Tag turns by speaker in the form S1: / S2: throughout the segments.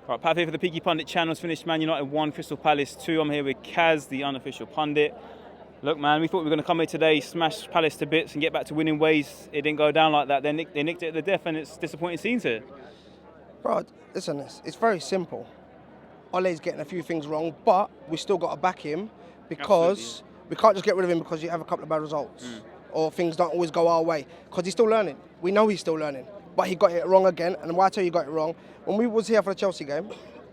S1: Right, Pathway for the Peaky Pundit channel's finished. Man United 1, Crystal Palace 2. I'm here with Kaz, the unofficial pundit. Look, man, we thought we were going to come here today, smash Palace to bits and get back to winning ways. It didn't go down like that. They nicked it at the death, and it's disappointing scenes here.
S2: Bro, listen, it's very simple. Ole's getting a few things wrong, but we still got to back him because we can't just get rid of him because you have a couple of bad results or things don't always go our way, because he's still learning. We know he's still learning, but he got it wrong again. And why I tell you he got it wrong, when we was here for the Chelsea game,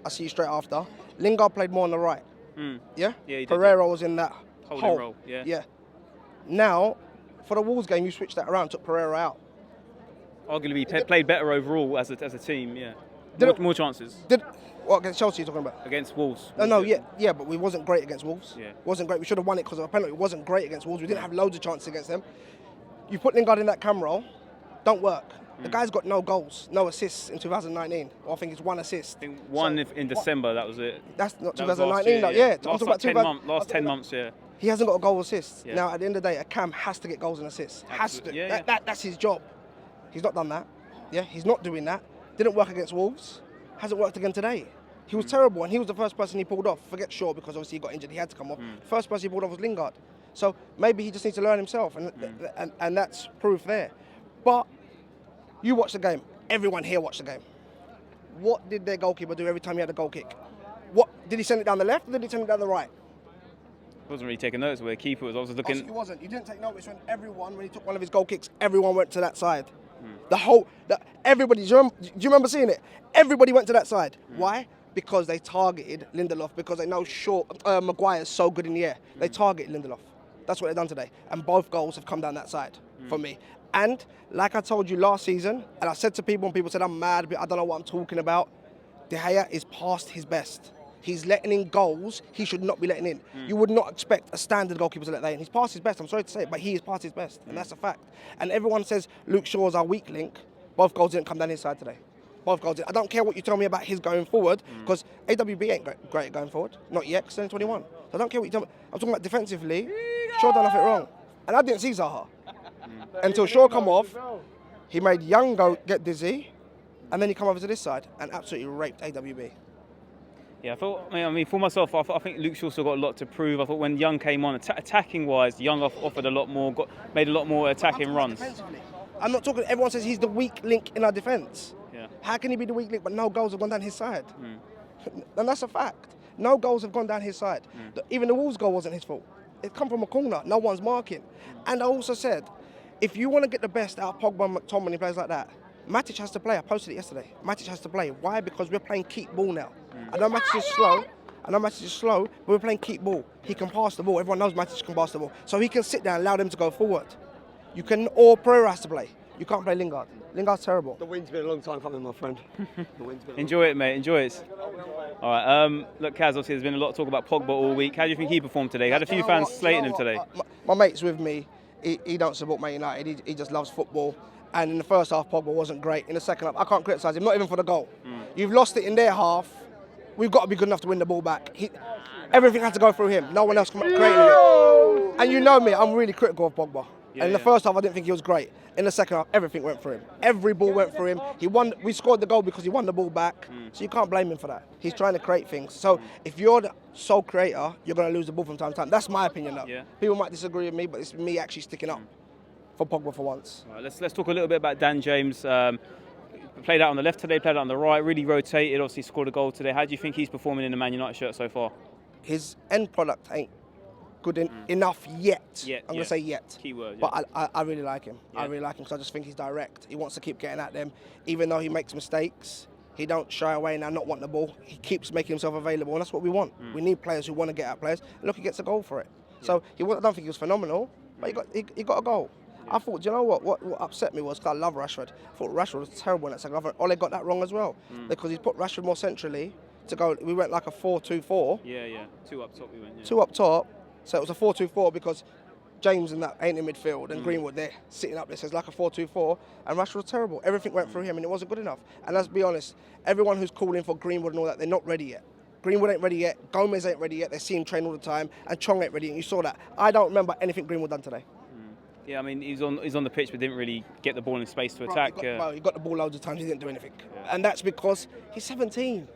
S2: I see you straight after, Lingard played more on the right. Yeah?
S1: Yeah, he did.
S2: Pereira was in that
S1: Holding role, yeah.
S2: Yeah. Now, for the Wolves game, you switched that around, took Pereira out.
S1: Arguably played better overall as a team, yeah. More chances.
S2: What, against Chelsea you're talking about?
S1: Against Wolves.
S2: Yeah, but we wasn't great against Wolves.
S1: Yeah.
S2: Wasn't great. We should have won it because of a penalty. It wasn't great against Wolves. We didn't have loads of chances against them. You put Lingard in that cam role, don't work. The guy's got no goals, no assists in 2019. Or I think it's one assist.
S1: I think one in December, that was it.
S2: That's not
S1: That was
S2: 2019 though, yeah. I'm talking about
S1: last 10 months, yeah.
S2: He hasn't got a goal assist.
S1: Yeah.
S2: Now, at the end of the day, a cam has to get goals and assists. Has to.
S1: Yeah,
S2: That's his job. He's not done that. Yeah, he's not doing that. Didn't work against Wolves. Hasn't worked again today. He was terrible, and he was the first person he pulled off. Forget Shaw, because obviously he got injured, he had to come off. The first person he pulled off was Lingard. So maybe he just needs to learn himself, and that's proof there. But you watch the game. Everyone here watched the game. What did their goalkeeper do every time he had a goal kick? What did he send it down the left, or did he send it down the right?
S1: Wasn't really taking notice where the keeper was. I was looking.
S2: He wasn't. You didn't take notice when he took one of his goal kicks, everyone went to that side. Everybody, do you remember seeing it? Everybody went to that side. Why? Because they targeted Lindelof, because they know Maguire's so good in the air. They targeted Lindelof. That's what they've done today. And both goals have come down that side for me. And like I told you last season, and I said to people, and people said I'm mad, but I don't know what I'm talking about, De Gea is past his best. He's letting in goals he should not be letting in. You would not expect a standard goalkeeper to let that in. He's past his best, I'm sorry to say it, but he is past his best, and that's a fact. And everyone says Luke Shaw's our weak link. Both goals didn't come down his side today. Both goals didn't. I don't care what you tell me about his going forward, because AWB ain't great going forward. Not yet, because they're 21. So I don't care what you tell me. I'm talking about defensively. Shaw done nothing wrong. And I didn't see Zaha. Until Shaw come off, he made Young get dizzy, and then he come over to this side and absolutely raped AWB.
S1: Yeah, I mean, for myself, I think Luke Shaw still got a lot to prove. I thought when Young came on, attacking-wise, Young offered a lot more, made a lot more attacking runs.
S2: I'm not talking, everyone says he's the weak link in our defence.
S1: Yeah.
S2: How can he be the weak link, but no goals have gone down his side? And that's a fact. No goals have gone down his side. Even the Wolves goal wasn't his fault. It come from a corner, no one's marking. And I also said, if you want to get the best out of Pogba and McTominay, players like that, Matic has to play. I posted it yesterday. Matic has to play. Why? Because we're playing keep ball now. I know Matic is slow. But we're playing keep ball. He can pass the ball. Everyone knows Matic can pass the ball. So he can sit there and allow them to go forward. Or Pereira has to play. You can't play Lingard. Lingard's terrible.
S3: The wind's been a long time coming, my friend.
S1: Enjoy it, mate. Enjoy it. All right. Look, Kaz, obviously there's been a lot of talk about Pogba all week. How do you think he performed today? Had a few fans slating him today.
S2: My mate's with me. He don't support Man United. He just loves football. And in the first half, Pogba wasn't great. In the second half, I can't criticise him, not even for the goal. You've lost it in their half. We've got to be good enough to win the ball back. Everything had to go through him. No one else created it. And you know me, I'm really critical of Pogba. And in the first half, I didn't think he was great. In the second half, everything went through him. Every ball went through him. He won. We scored the goal because he won the ball back. So you can't blame him for that. He's trying to create things. So if you're the sole creator, you're going to lose the ball from time to time. That's my opinion, though.
S1: Yeah.
S2: People might disagree with me, but it's me actually sticking up for Pogba for once.
S1: All right, let's talk a little bit about Dan James. Played out on the left today, played out on the right, really rotated, obviously scored a goal today. How do you think he's performing in the Man United shirt so far?
S2: His end product ain't good enough yet. I'm going to say yet.
S1: Keyword, yeah.
S2: But I really like him.
S1: Yeah.
S2: I really like him because I just think he's direct. He wants to keep getting at them. Even though he makes mistakes, he don't shy away now, not want the ball. He keeps making himself available, and that's what we want. We need players who want to get at players. And look, he gets a goal for it. So I don't think he was phenomenal, but he got a goal. I thought, do you know what upset me was, because I love Rashford. I thought Rashford was terrible in that second half. Ole got that wrong as well, because he's put Rashford more centrally to go. We went like a 4-2-4.
S1: Yeah. Two up top we went, yeah.
S2: Two up top. So it was a 4-2-4 because James and that ain't in midfield, and Greenwood there sitting up there. So it's like a 4-2-4, and Rashford was terrible. Everything went through him, and it wasn't good enough. And let's be honest, everyone who's calling for Greenwood and all that, they're not ready yet. Greenwood ain't ready yet. Gomez ain't ready yet. They see him train all the time, and Chong ain't ready. And you saw that. I don't remember anything Greenwood done today.
S1: Yeah, I mean, he's on the pitch, but didn't really get the ball in space to attack.
S2: He got the ball loads of times. He didn't do anything, and that's because he's 17.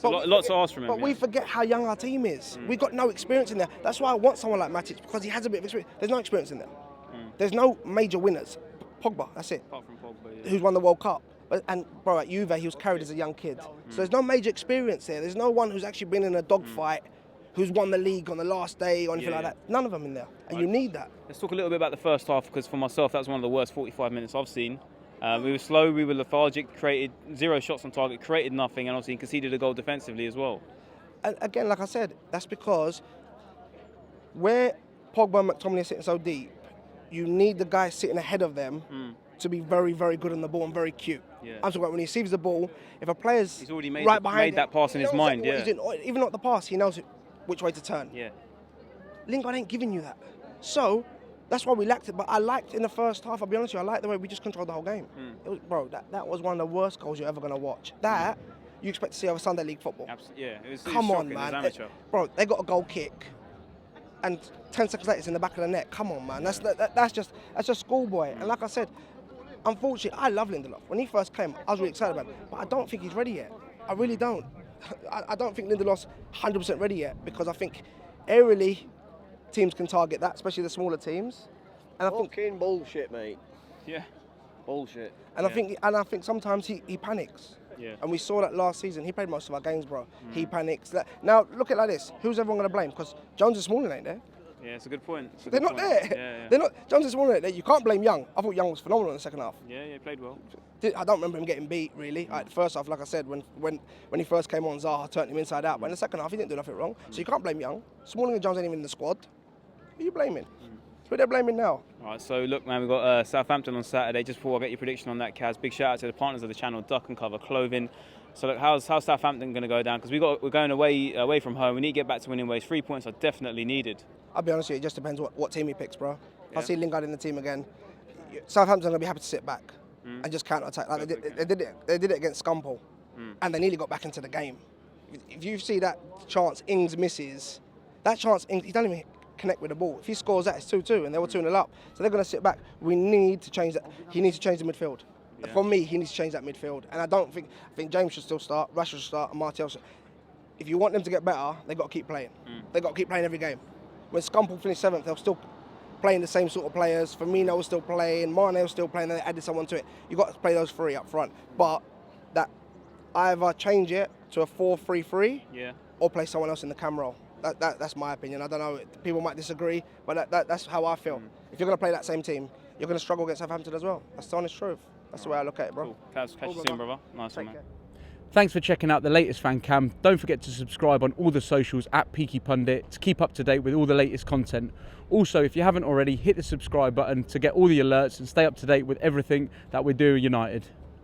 S1: Lots to ask from him.
S2: But we forget how young our team is. We've got no experience in there. That's why I want someone like Matic, because he has a bit of experience. There's no experience in there. There's no major winners. Pogba, that's it.
S1: Apart from Pogba, yeah.
S2: Who's won the World Cup. And bro, at Juve, he was carried as a young kid. So there's no major experience there. There's no one who's actually been in a dogfight, who's won the league on the last day or anything like that. None of them in there. And you need that.
S1: Let's talk a little bit about the first half, because for myself, that was one of the worst 45 minutes I've seen. We were slow, we were lethargic, created 0 shots on target, created nothing, and obviously conceded a goal defensively as well.
S2: And again, like I said, that's because where Pogba and McTominay are sitting so deep, you need the guy sitting ahead of them to be very, very good on the ball and very cute.
S1: Yeah.
S2: I'm talking about when he receives the ball, if a player's
S1: He's already
S2: right behind him,
S1: that pass in his mind,
S2: exactly what he's doing. Even not the pass, he knows which way to turn.
S1: Yeah.
S2: Lingard ain't giving you that. So that's why we lacked it. But I liked in the first half, I'll be honest with you, I liked the way we just controlled the whole game. It was, bro, that was one of the worst goals you're ever going to watch. That you expect to see over Sunday League football.
S1: Absolutely, yeah. It was
S2: Come on,
S1: shocking,
S2: man. Bro, they got a goal kick. And 10 seconds later, it's in the back of the net. Come on, man. That's just schoolboy. And like I said, unfortunately, I love Lindelof. When he first came, I was really excited about him. But I don't think he's ready yet. I really don't. I don't think Lindelof's 100% ready yet, because I think aerially teams can target that, especially the smaller teams. And I think
S3: bullshit, mate.
S1: Yeah.
S3: Bullshit.
S2: And I think sometimes he panics.
S1: Yeah.
S2: And we saw that last season. He played most of our games, bro. He panics. Now look at it like this. Who's everyone going to blame? Because Jones and Smalling ain't there.
S1: Yeah, it's a good point.
S2: They're not there.
S1: Yeah.
S2: They're not. Jones and Smalling ain't there. You can't blame Young. I thought Young was phenomenal in the second half.
S1: Yeah, he played well.
S2: I don't remember him getting beat really. The first half, like I said, when he first came on, Zaha turned him inside out. But in the second half, he didn't do nothing wrong. So you can't blame Young. Smalling and Jones ain't even in the squad. Who are you blaming? Who they're blaming now?
S1: All right, so look, man, we've got Southampton on Saturday. Just before I get your prediction on that, Kaz, big shout out to the partners of the channel, Duck and Cover Clothing. So look, how's Southampton going to go down? Because we're going away from home. We need to get back to winning ways. 3 points are definitely needed.
S2: I'll be honest with you, it just depends what team he picks, bro. If I see Lingard in the team again, Southampton are going to be happy to sit back and just counter-attack. Like they did it against Scumpel, and they nearly got back into the game. If you see that chance Ings misses, that chance Ings, he doesn't even connect with the ball. If he scores that, it's 2-2, and they were 2-0 up. So they're going to sit back. We need to change that. He needs to change the midfield. Yeah. For me, he needs to change that midfield. And I think James should still start, Rashford should start, and Martial should. If you want them to get better, they've got to keep playing. They've got to keep playing every game. When Scumpel finished 7th, they were still playing the same sort of players. Firmino was still playing, Mane was still playing, and they added someone to it. You've got to play those 3 up front. But that either change it to a 4-3-3 or play someone else in the cam role. That's my opinion. I don't know, people might disagree, but that's how I feel. If you're going to play that same team, you're going to struggle against Southampton as well. That's the honest truth. That's the way I look at it, bro.
S1: Cool. Catch you soon, brother. Nice one, man.
S4: Thanks for checking out the latest Fancam. Don't forget to subscribe on all the socials at Peaky Pundit to keep up to date with all the latest content. Also, if you haven't already, hit the subscribe button to get all the alerts and stay up to date with everything that we do at United.